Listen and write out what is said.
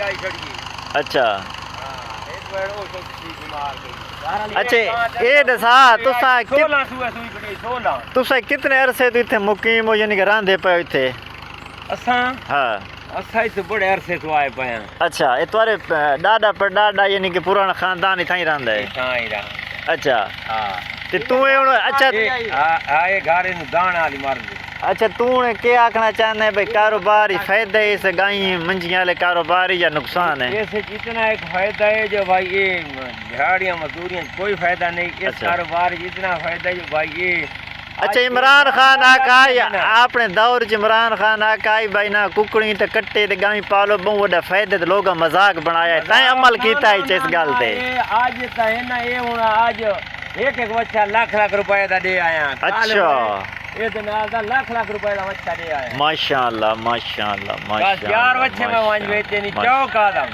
आई खड़ी अच्छा हां एक बार ओ तो बीमार गई अच्छा ये दसा तुसा 16 सुई खड़ी 16 तुसा कितने अरसे तो इथे मुकीम हो यानी कि रहंदे पे इथे असा हाँ असा इस बड़े अरसे तो आए पे हैं अच्छा ये तुम्हारे दादा परदादा यानी कि पुराना खानदान इथा ही रहंदा है हां ही रहा अच्छा हां ते तू अच्छा हां ये घारे नु दाना वाली मार दे अच्छा तू ने क्या आखना चाहना है भाई कारोबार ही फायदा है इस गाय मंजियां वाले कारोबार या नुकसान है ऐसे जितना एक फायदा है जो भाई ये झाड़ियां मजदूरियां कोई फायदा नहीं इस अच्छा। कारोबार जितना फायदा है जो भाई ये अच्छा इमरान खान आका आपने दौर च इमरान खान आका भाई ना कुकड़ी ते कट्टे ते गाय पालो बहुत बड़ा फायदा ते लोग मजाक बनाया तै अमल कीता है इस गल ते आज ता है ना ये हुन आज एक बच्चा लाख रुपए दा दे आया अच्छा ये दिन आदा लाख रुपए दा बच्चा दे आया माशाअल्लाह माशाअल्लाह बस यार बच्चे में वहां बेचे नहीं चौक आदम